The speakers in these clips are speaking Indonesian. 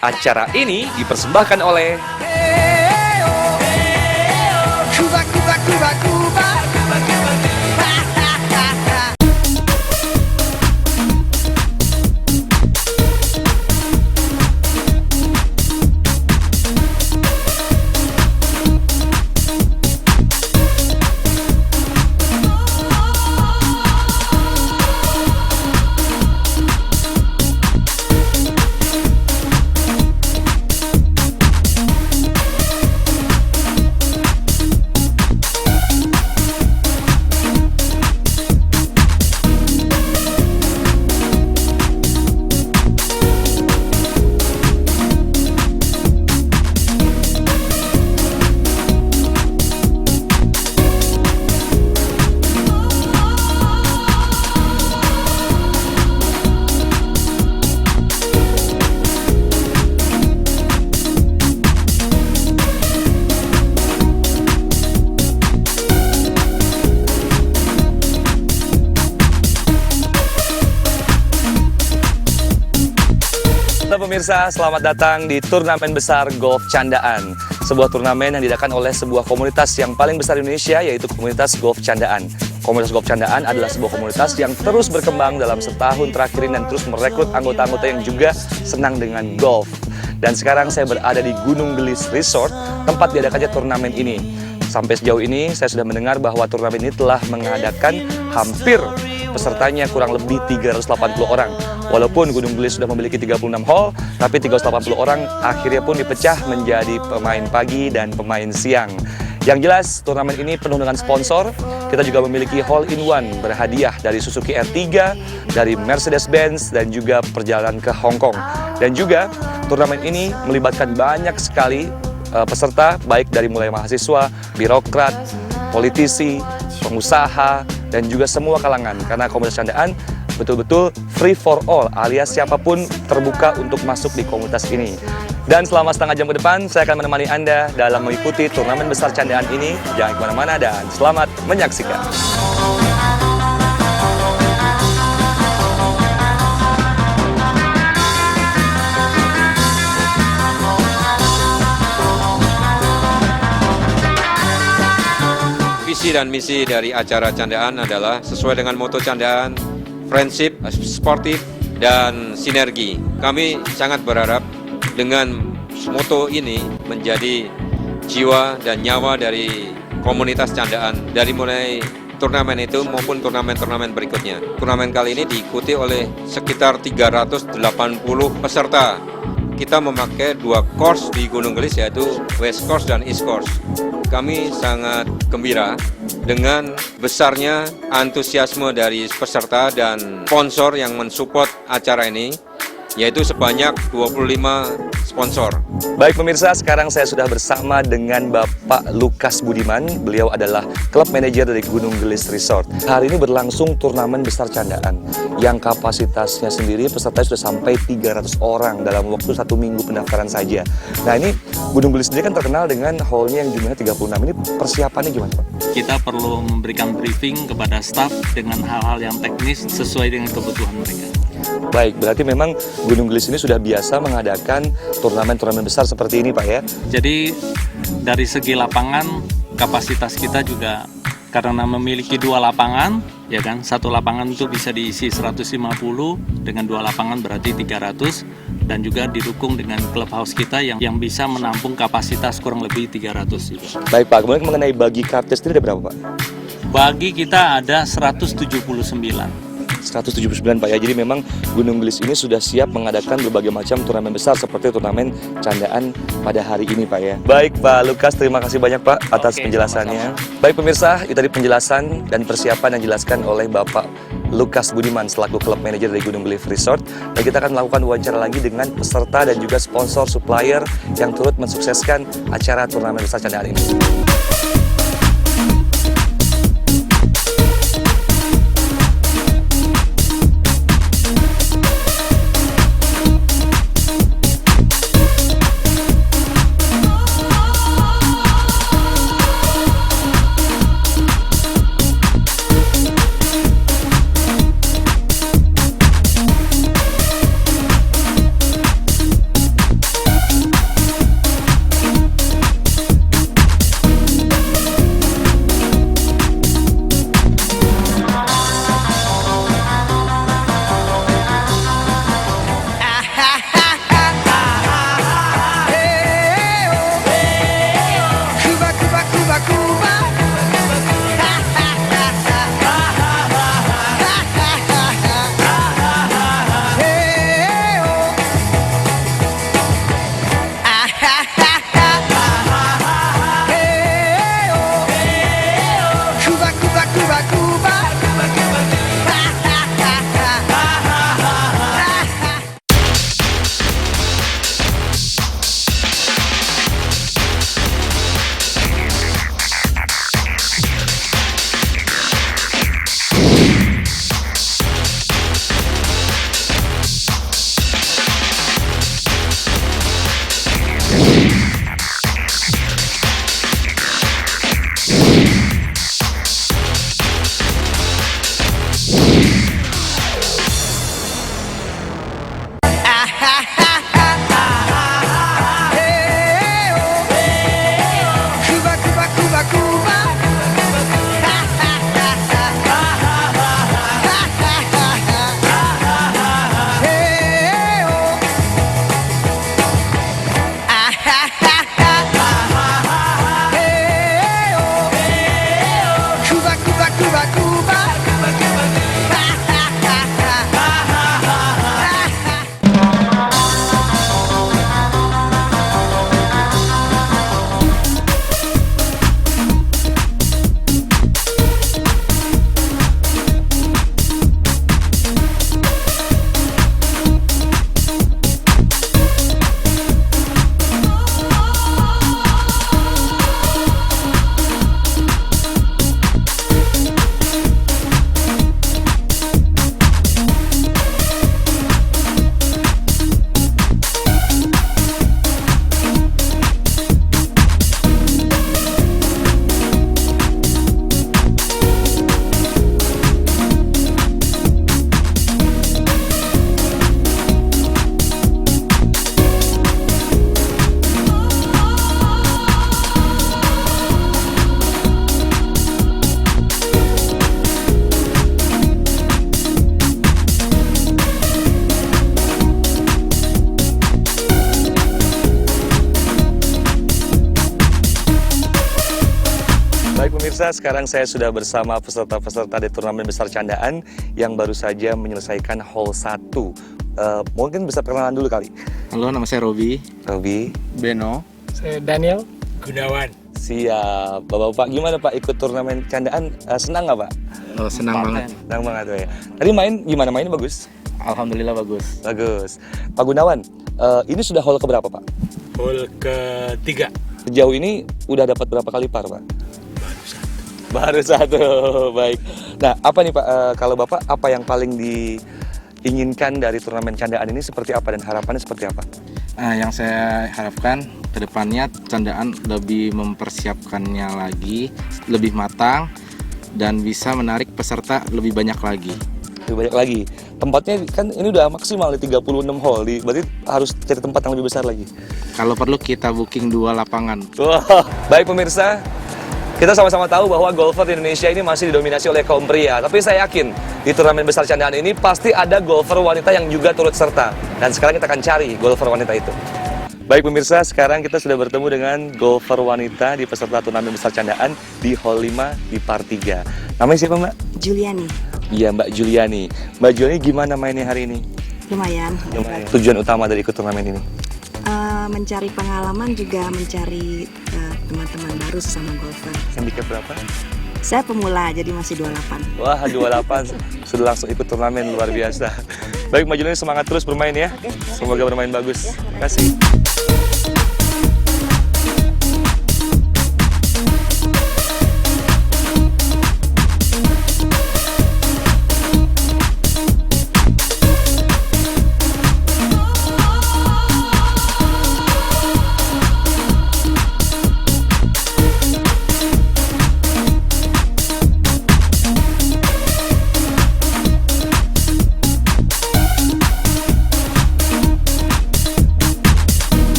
Acara ini dipersembahkan oleh Cuba, Cuba, Cuba, Cuba. Halo pemirsa, selamat datang di turnamen besar golf candaan. Sebuah turnamen yang diadakan oleh sebuah komunitas yang paling besar di Indonesia, yaitu komunitas golf candaan. Komunitas golf candaan adalah sebuah komunitas yang terus berkembang dalam setahun terakhir ini dan terus merekrut anggota-anggota yang juga senang dengan golf. Dan sekarang saya berada di Gunung Gelis Resort, tempat diadakannya turnamen ini. Sampai sejauh ini saya sudah mendengar bahwa turnamen ini telah mengadakan hampir pesertanya kurang lebih 380 orang. Walaupun Gunung Gelis sudah memiliki 36 hole, tapi 380 orang akhirnya pun dipecah menjadi pemain pagi dan pemain siang. Yang jelas, turnamen ini penuh dengan sponsor. Kita juga memiliki hole-in-one berhadiah dari Suzuki R3, dari Mercedes-Benz, dan juga perjalanan ke Hong Kong. Dan juga, turnamen ini melibatkan banyak sekali peserta, baik dari mulai mahasiswa, birokrat, politisi, pengusaha, dan juga semua kalangan. Karena komunitas candaan betul-betul free for all, alias siapapun terbuka untuk masuk di komunitas ini. Dan selama setengah jam ke depan, saya akan menemani Anda dalam mengikuti turnamen besar candaan ini. Jangan kemana-mana dan selamat menyaksikan. Visi dan misi dari acara candaan adalah sesuai dengan moto candaan, friendship, sportif, dan sinergi. Kami sangat berharap dengan moto ini menjadi jiwa dan nyawa dari komunitas candaan, dari mulai turnamen itu maupun turnamen-turnamen berikutnya. Turnamen kali ini diikuti oleh sekitar 380 peserta. Kita memakai dua course di Gunung Gelis, yaitu West Course dan East Course. Kami sangat gembira dengan besarnya antusiasme dari peserta dan sponsor yang mensupport acara ini, yaitu sebanyak 25 sponsor. Baik pemirsa, sekarang saya sudah bersama dengan Bapak Lukas Budiman. Beliau adalah klub manajer dari Gunung Gelis Resort. Hari ini berlangsung turnamen besar candaan yang kapasitasnya sendiri peserta sudah sampai 300 orang dalam waktu 1 minggu pendaftaran saja. Nah ini Gunung Gelis sendiri kan terkenal dengan hall-nya yang jumlahnya 36. Ini persiapannya gimana Pak? Kita perlu memberikan briefing kepada staf dengan hal-hal yang teknis sesuai dengan kebutuhan mereka. Baik, berarti memang Gunung Gelis ini sudah biasa mengadakan turnamen-turnamen besar seperti ini Pak ya? Jadi dari segi lapangan kapasitas kita juga karena memiliki 2 lapangan, ya kan, satu lapangan itu bisa diisi 150, dengan 2 lapangan berarti 300, dan juga didukung dengan clubhouse kita yang bisa menampung kapasitas kurang lebih 300 juga. Baik Pak, kemudian mengenai bagi kartis ini ada berapa Pak? Bagi kita ada 179. 179 Pak ya, jadi memang Gunung Gelis ini sudah siap mengadakan berbagai macam turnamen besar seperti turnamen candaan pada hari ini Pak ya. Baik Pak Lukas, terima kasih banyak Pak atas penjelasannya. Sama-sama. Baik pemirsa, itu tadi penjelasan dan persiapan yang dijelaskan oleh Bapak Lukas Budiman selaku klub manajer dari Gunung Gelis Resort. Dan kita akan melakukan wawancara lagi dengan peserta dan juga sponsor supplier yang turut mensukseskan acara turnamen besar candaan ini. pemirsa, sekarang saya sudah bersama peserta-peserta di turnamen besar candaan yang baru saja menyelesaikan hole 1. Mungkin bisa perkenalan dulu kali. Halo, nama saya Robi. Robi. Beno. Saya Daniel Gunawan. Siap. Bapak-bapak, gimana Pak ikut turnamen candaan? Senang nggak Pak? Oh, senang banget. Senang banget Pak ya. Tadi main gimana? Mainnya bagus? Alhamdulillah bagus. Bagus. Pak Gunawan, ini sudah hole keberapa Pak? Hole ketiga. Sejauh ini udah dapat berapa kali par Pak? Baru satu. Baik. Nah, apa nih Pak, kalau Bapak apa yang paling diinginkan dari turnamen candaan ini seperti apa dan harapannya seperti apa? Yang saya harapkan ke depannya candaan lebih mempersiapkannya lagi, lebih matang dan bisa menarik peserta lebih banyak lagi. Lebih banyak lagi. Tempatnya kan ini udah maksimal di 36 hole, berarti harus cari tempat yang lebih besar lagi. Kalau perlu kita booking 2 lapangan. Wah, baik pemirsa, kita sama-sama tahu bahwa golfer di Indonesia ini masih didominasi oleh kaum pria. Tapi saya yakin di turnamen besar candaan ini pasti ada golfer wanita yang juga turut serta. Dan sekarang kita akan cari golfer wanita itu. Baik pemirsa, sekarang kita sudah bertemu dengan golfer wanita di peserta turnamen besar candaan di hole 5 di par 3. Namanya siapa Mbak? Juliani, Iya Mbak Juliani. Mbak Juliani gimana mainnya hari ini? lumayan. Tujuan utama dari ikut turnamen ini? Mencari pengalaman juga mencari teman-teman baru sesama golfer. Handicap berapa? Saya pemula jadi masih 28. Wah 28, sudah langsung ikut turnamen, luar biasa. Baik Mbak Juliani, semangat terus bermain ya. Semoga bermain bagus. Terima kasih.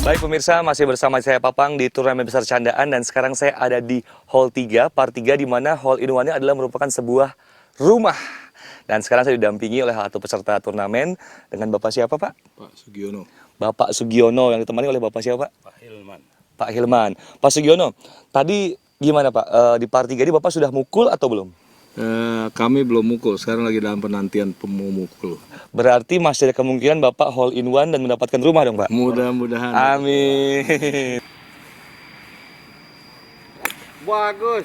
Baik pemirsa, masih bersama saya Papang di turnamen besar candaan dan sekarang saya ada di hole 3, par 3 di mana hole in one-nya adalah merupakan sebuah rumah. Dan sekarang saya didampingi oleh salah satu peserta turnamen dengan Bapak siapa Pak? Pak Sugiono. Bapak Sugiono yang ditemani oleh Bapak siapa Pak? Pak Hilman. Pak Hilman. Pak Sugiono, tadi gimana Pak? Di par 3 ini Bapak sudah mukul atau belum? Kami belum mukul, sekarang lagi dalam penantian pemukul. Berarti masih ada kemungkinan Bapak hole in one dan mendapatkan rumah dong Pak? Mudah-mudahan. Amin. Bagus.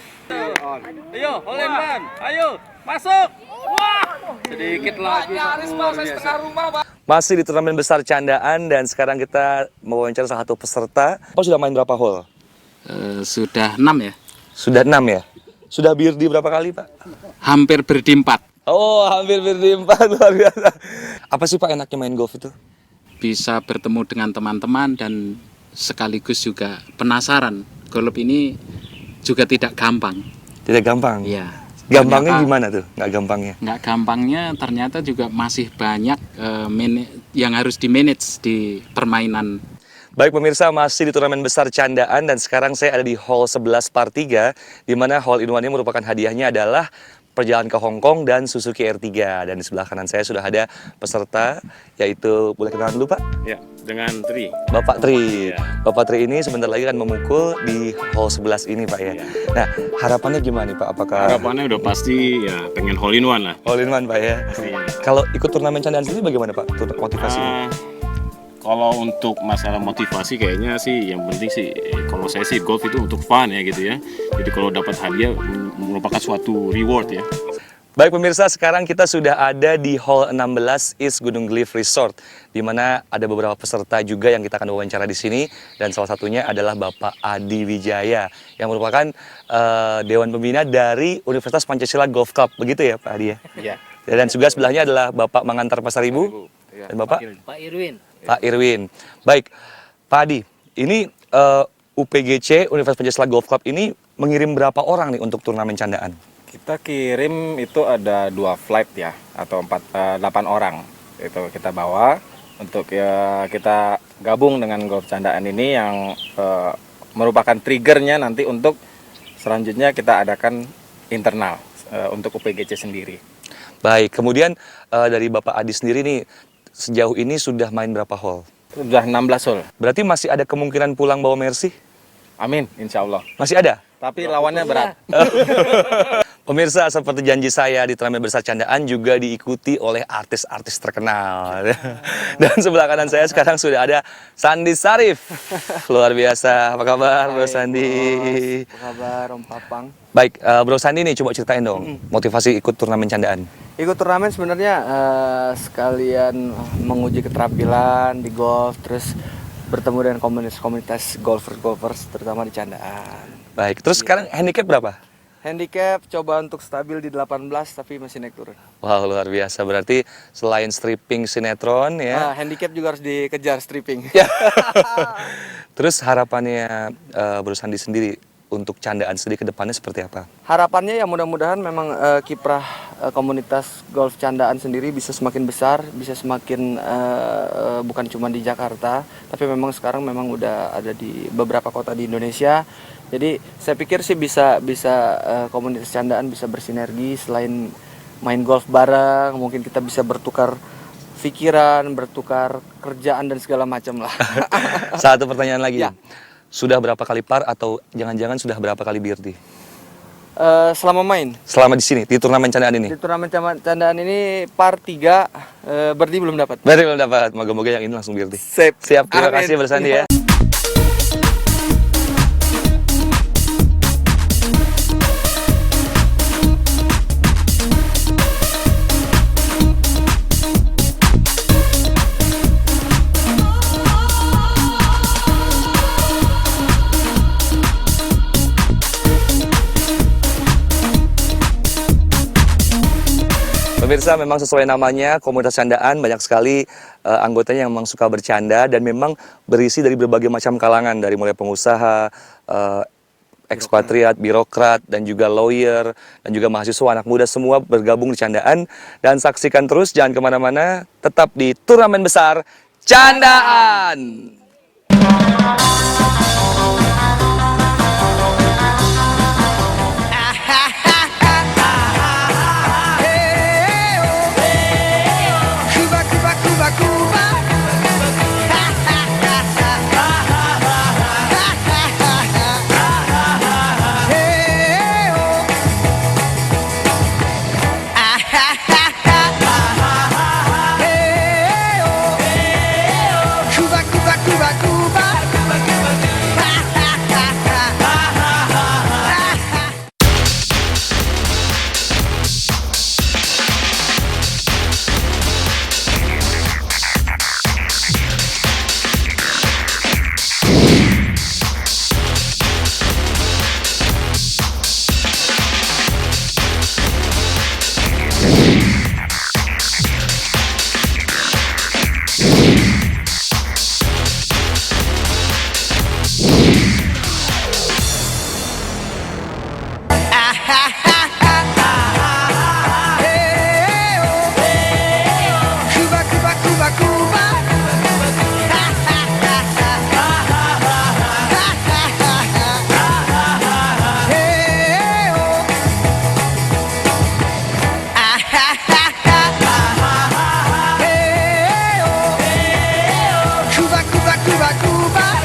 Ayo, hole in one. Ayo, masuk. Wah, sedikit lagi. Masih di turnamen besar candaan dan sekarang kita mewawancara salah satu peserta. Bapak sudah main berapa hole? Sudah 6 ya? Sudah 6 ya? Sudah birdie berapa kali Pak? Hampir birdie 4. Oh, hampir birdie 4, luar biasa. Apa sih Pak enaknya main golf itu? Bisa bertemu dengan teman-teman dan sekaligus juga penasaran. Golf ini juga tidak gampang. Tidak gampang? Iya. Gampangnya Ternyata- gimana tuh? Nggak gampangnya? Nggak gampangnya ternyata juga masih banyak yang harus di-manage di permainan. Baik pemirsa, masih di turnamen besar candaan dan sekarang saya ada di hole 11 par 3 di mana hole in one-nya merupakan hadiahnya adalah perjalanan ke Hong Kong dan Suzuki R3. Dan di sebelah kanan saya sudah ada peserta, yaitu boleh kenalan dulu Pak? Ya, dengan Tri. Bapak Tri. Ya. Bapak Tri ini sebentar lagi akan memukul di hole 11 ini Pak ya. Nah, harapannya gimana nih Pak? Apakah Harapannya udah pasti ya pengen hole in one lah. hole in one Pak ya? Kalau ikut turnamen candaan sendiri bagaimana Pak? Motivasinya? Kalau untuk masalah motivasi kayaknya sih yang penting sih kalau saya sih golf itu untuk fun ya gitu ya. Jadi kalau dapat hadiah merupakan suatu reward ya. Baik pemirsa, sekarang kita sudah ada di hole 16 East Gunung Glyph Resort, di mana ada beberapa peserta juga yang kita akan wawancara di sini, dan salah satunya adalah Bapak Adi Wijaya yang merupakan Dewan Pembina dari Universitas Pancasila Golf Club, begitu ya Pak Adi ya? Iya. Dan juga sebelahnya adalah Bapak Mangantar Pasar Ibu dan Bapak Pak Irwin. Baik, Pak Adi, ini UPGC Universitas Pancasila Golf Club ini mengirim berapa orang nih untuk turnamen candaan? Kita kirim itu ada 2 flight ya, atau 8 orang itu kita bawa untuk ya, kita gabung dengan golf candaan ini yang merupakan triggernya nanti untuk selanjutnya kita adakan internal untuk UPGC sendiri. Baik, kemudian dari Bapak Adi sendiri nih, sejauh ini sudah main berapa hole? Sudah 16 hole. Berarti masih ada kemungkinan pulang bawa Mercy? Amin, insya Allah. Masih ada? Tapi lawannya berat. Pemirsa, seperti janji saya di turnamen besar candaan juga diikuti oleh artis-artis terkenal. Dan sebelah kanan saya sekarang sudah ada Sandi Sarif. Luar biasa. Apa kabar, Bro Sandi? Apa kabar, Om Papang? Baik, Bro Sandi nih coba ceritain dong motivasi ikut turnamen candaan. Ikut turnamen sebenarnya sekalian menguji keterampilan di golf, terus bertemu dengan komunitas golfers terutama di candaan. Baik, terus sekarang handicap berapa? Handicap coba untuk stabil di 18 tapi masih naik turun. Wow, luar biasa. Berarti selain stripping sinetron ya. Handicap juga harus dikejar stripping. Ya. Terus harapannya Bro Sandi sendiri untuk candaan sendiri ke depannya seperti apa? Harapannya ya mudah-mudahan memang kiprah komunitas golf candaan sendiri bisa semakin besar, bisa semakin bukan cuma di Jakarta, tapi memang sekarang memang udah ada di beberapa kota di Indonesia. Jadi saya pikir sih bisa komunitas candaan bisa bersinergi, selain main golf bareng, mungkin kita bisa bertukar pikiran, bertukar kerjaan dan segala macam lah. Satu pertanyaan lagi. Ya. Sudah berapa kali par atau jangan-jangan sudah berapa kali birdie? Selama main Selama di sini, di turnamen candaan ini? di turnamen candaan ini par 3, birdie belum dapat. Berarti belum dapat. Moga-moga yang ini langsung birdie. Sip. Siap, terima Amin. kasih Bro Sandi ya. Pemirsa, memang sesuai namanya, komunitas candaan banyak sekali anggotanya yang memang suka bercanda dan memang berisi dari berbagai macam kalangan, dari mulai pengusaha, ekspatriat, birokrat, dan juga lawyer, dan juga mahasiswa, anak muda, semua bergabung di candaan. Dan saksikan terus, jangan kemana-mana, tetap di turnamen besar candaan. Cuba, Cuba, Cuba, Cuba. Hey, oh. Hey, oh. Cuba, Cuba, Cuba, Cuba. Hey, oh. Cuba, Cuba, Cuba, Cuba. Hey, oh. Hey, oh. Cuba, Cuba, Cuba, Cuba.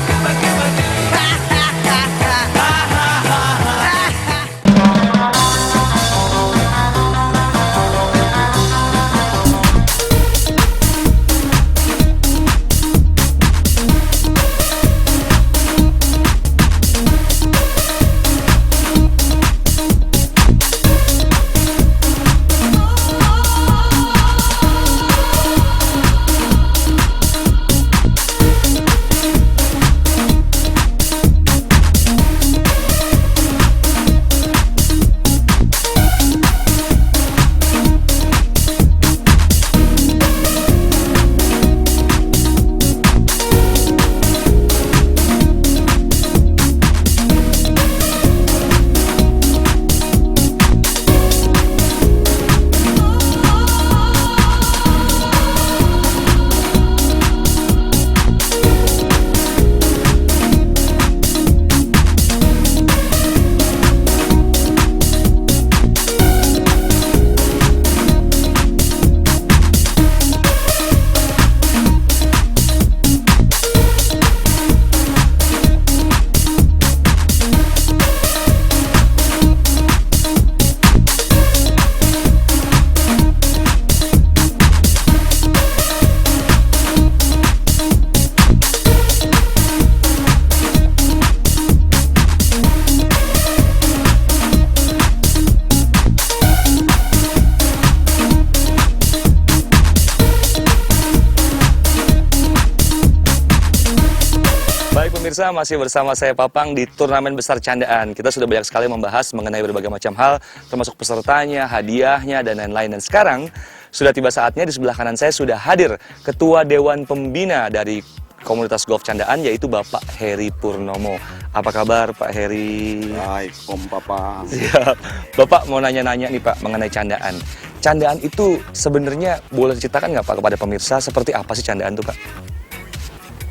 pemirsa, masih bersama saya Papang di turnamen besar candaan. Kita sudah banyak sekali membahas mengenai berbagai macam hal, termasuk pesertanya, hadiahnya, dan lain-lain. Dan sekarang sudah tiba saatnya, di sebelah kanan saya sudah hadir Ketua Dewan Pembina dari Komunitas Golf Candaan, yaitu Bapak Heri Purnomo. Apa kabar Pak Heri? Baik, Om Papa. Siap. Bapak mau nanya-nanya nih Pak mengenai candaan. Candaan itu sebenarnya boleh diceritakan nggak Pak kepada pemirsa seperti apa sih candaan itu Pak?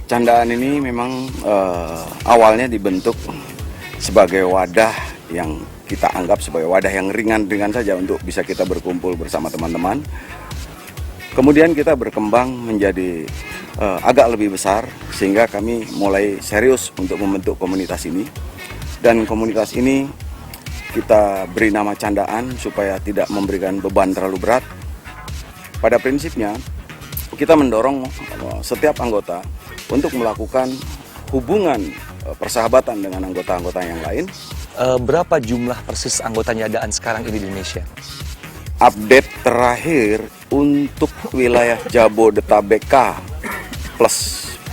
Candaan ini memang awalnya dibentuk sebagai wadah yang kita anggap sebagai wadah yang ringan-ringan saja untuk bisa kita berkumpul bersama teman-teman. Kemudian kita berkembang menjadi agak lebih besar sehingga kami mulai serius untuk membentuk komunitas ini. Dan komunitas ini kita beri nama Candaan supaya tidak memberikan beban terlalu berat. Pada prinsipnya kita mendorong setiap anggota untuk melakukan hubungan persahabatan dengan anggota-anggota yang lain. Berapa jumlah persis anggota Candaan sekarang ini di Indonesia? Update terakhir untuk wilayah Jabodetabek plus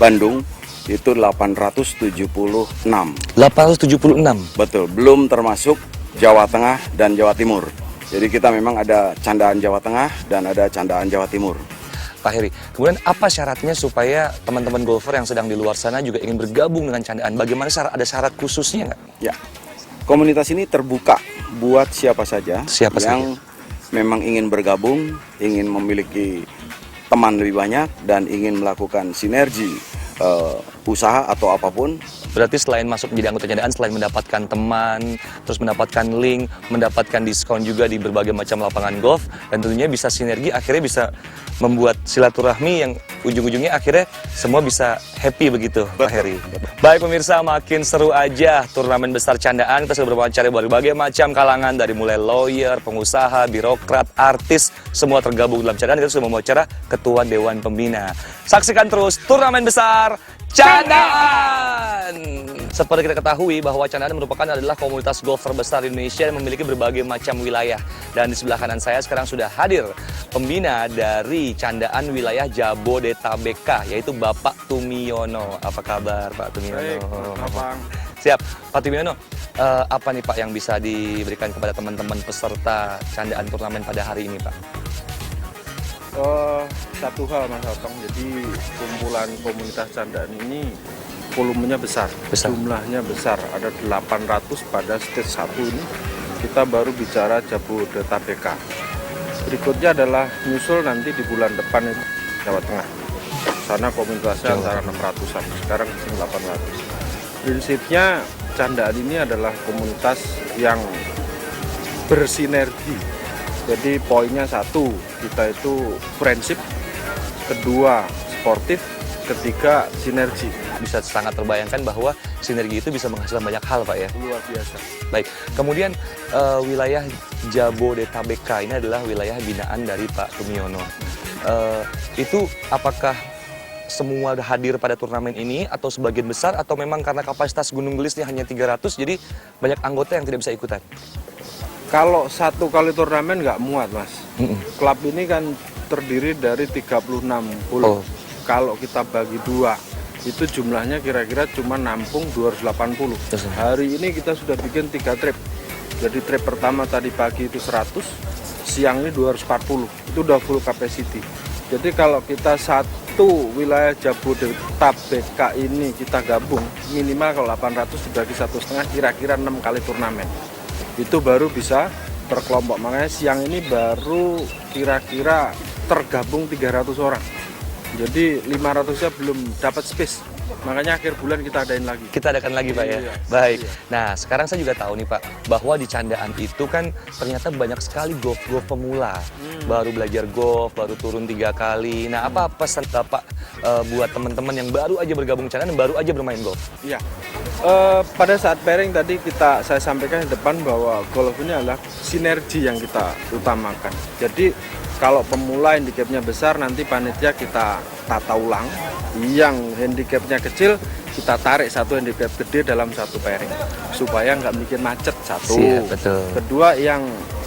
Bandung itu 876. 876? Betul, belum termasuk Jawa Tengah dan Jawa Timur. Jadi kita memang ada Candaan Jawa Tengah dan ada Candaan Jawa Timur. Pak Heri, kemudian apa syaratnya supaya teman-teman golfer yang sedang di luar sana juga ingin bergabung dengan Candaan? Bagaimana ada syarat khususnya nggak? Ya, komunitas ini terbuka buat siapa saja yang memang ingin bergabung, ingin memiliki teman lebih banyak, dan ingin melakukan sinergi usaha atau apapun. Berarti selain masuk menjadi anggota Candaan, selain mendapatkan teman, terus mendapatkan link, mendapatkan diskon juga di berbagai macam lapangan golf, dan tentunya bisa sinergi, akhirnya bisa membuat silaturahmi yang ujung-ujungnya akhirnya semua bisa happy begitu, Pak Heri. Baik pemirsa, makin seru aja turnamen besar Candaan. Kita sudah berwawancara berbagai macam kalangan, dari mulai lawyer, pengusaha, birokrat, artis, semua tergabung dalam Candaan. Kita sudah mewawancara Ketua Dewan Pembina. Saksikan terus turnamen besar Candaan. Seperti kita ketahui bahwa Candaan adalah komunitas golf terbesar di Indonesia yang memiliki berbagai macam wilayah. Dan di sebelah kanan saya sekarang sudah hadir pembina dari Candaan wilayah Jabodetabek, yaitu Bapak Tumiono. Apa kabar Pak Tumiono? Baik, Siap, Pak Tumiono. Apa nih Pak yang bisa diberikan kepada teman-teman peserta Candaan turnamen pada hari ini Pak? Satu hal Mas Otong, jadi kumpulan komunitas Candaan ini volumenya besar, jumlahnya besar, ada 800 pada stage 1 ini. Kita baru bicara Jabodetabek. Berikutnya adalah nyusul nanti di bulan depan itu Jawa Tengah. Sana komunitasnya antara 600-an, sekarang 800. Prinsipnya Candaan ini adalah komunitas yang bersinergi. Jadi poinnya satu, kita itu friendship, kedua sportif, ketiga sinergi. Bisa sangat terbayangkan bahwa sinergi itu bisa menghasilkan banyak hal Pak ya? Luar biasa. Baik, kemudian wilayah Jabodetabek ini adalah wilayah binaan dari Pak Tumiono. Itu apakah semua hadir pada turnamen ini atau sebagian besar, atau memang karena kapasitas Gunung Gelisnya hanya 300 jadi banyak anggota yang tidak bisa ikutan? Kalau satu kali turnamen nggak muat Mas. Klub ini kan terdiri dari 36 hole. Kalau kita bagi dua, itu jumlahnya kira-kira cuma nampung 280. Hari ini kita sudah bikin 3 trip. Jadi trip pertama tadi pagi itu 100, siang ini 240. Itu udah full capacity. Jadi kalau kita satu wilayah Jabodetabek ini kita gabung, minimal kalau 800 dibagi 1,5, kira-kira 6 kali turnamen. Itu baru bisa berkelompok. Makanya siang ini baru kira-kira tergabung 300 orang. Jadi 500-nya belum dapat space. Makanya akhir bulan kita adain lagi. Kita adakan lagi Pak ya? Iya. Baik. Iya. Nah sekarang saya juga tahu nih Pak, bahwa di Candaan itu kan ternyata banyak sekali golf-golf pemula. Baru belajar golf, baru turun 3 kali. Nah apa pesan Bapak buat teman-teman yang baru aja bergabung Candaan dan baru aja bermain golf? Iya. Pada saat pairing tadi saya sampaikan di depan bahwa golf ini adalah sinergi yang kita utamakan. Jadi kalau pemula handicapnya besar, nanti panitia kita tata ulang. Yang handicapnya kecil, kita tarik satu handicap gede dalam satu pairing supaya nggak bikin macet satu. Siap, betul. Kedua, yang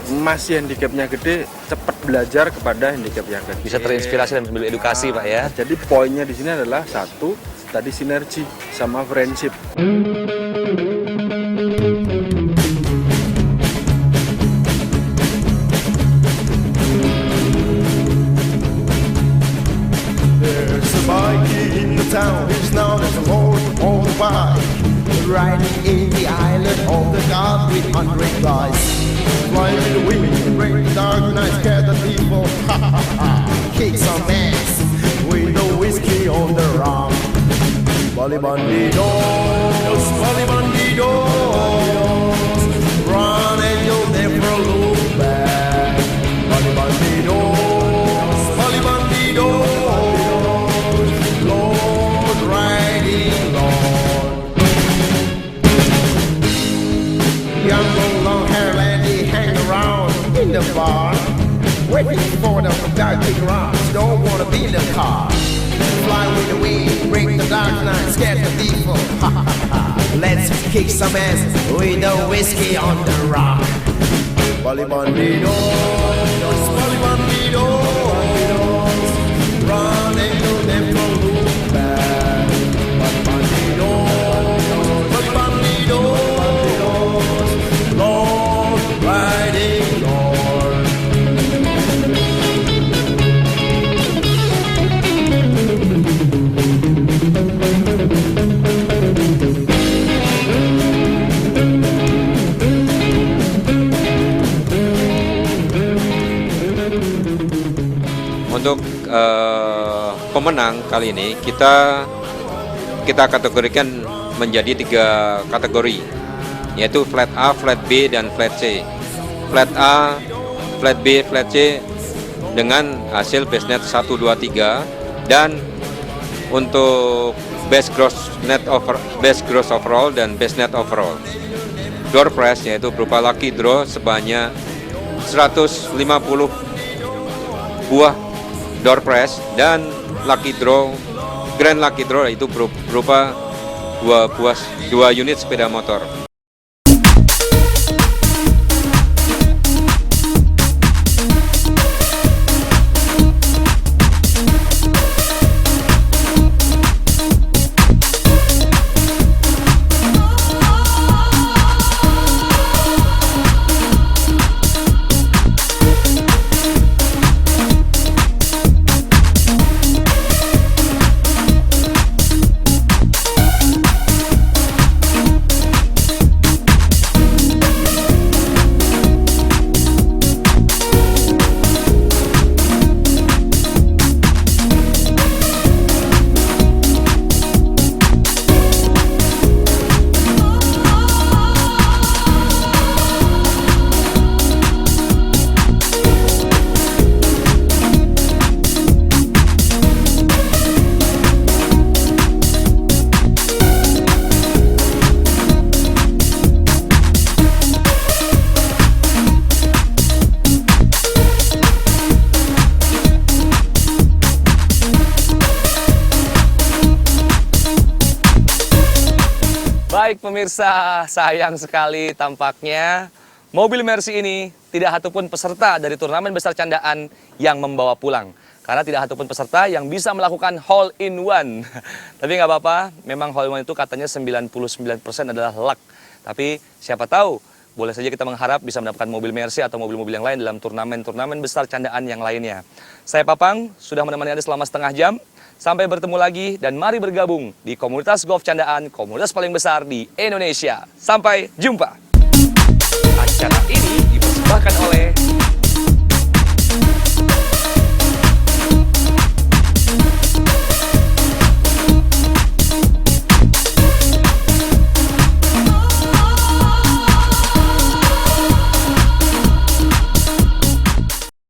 masih handicapnya gede cepat belajar kepada handicap yang gede. Bisa terinspirasi dan sambil edukasi Pak ya. Jadi poinnya di sini adalah satu, tadi sinergi sama friendship. There's a bike in the town, he's known as a lord on the bike. Riding in the island of the god with 100 guys. Fly with the wind, break the dark night, scare the people. Ha ha ha, kick some ass with the whiskey on the rum. Bali bandidos, run and you'll never look back. Bali bandidos, Lord riding Lord. Young long hair lady hang around in the bar, waiting for the dark big rounds. Don't wanna be in the car. Fly with the wind, break the dark night, scare the people. Ha ha ha. Let's kick some ass with the whiskey on the rock. Bali bandidos, run and you'll never look back. Bali bandidos, Lord riding Lord. Untuk pemenang kali ini kita kategorikan menjadi 3 kategori, yaitu flat A, flat B, dan flat C. Flat A, flat B, flat C dengan hasil base net 1, 2, 3, dan untuk base gross overall dan base net overall. Door prize yaitu berupa lucky draw sebanyak 150 buah door prize, dan grand lucky draw itu berupa 2 unit sepeda motor. Baik pemirsa, sayang sekali tampaknya mobil Mercy ini tidak satupun peserta dari turnamen besar candaan yang membawa pulang. Karena tidak satupun peserta yang bisa melakukan hole in one. Tapi nggak apa-apa, memang hole in one itu katanya 99% adalah luck. Tapi siapa tahu, boleh saja kita mengharap bisa mendapatkan mobil Mercy atau mobil-mobil yang lain dalam turnamen-turnamen besar candaan yang lainnya. Saya Papang, sudah menemani Anda selama setengah jam. Sampai bertemu lagi dan mari bergabung di komunitas golf candaan, komunitas paling besar di Indonesia. Sampai jumpa.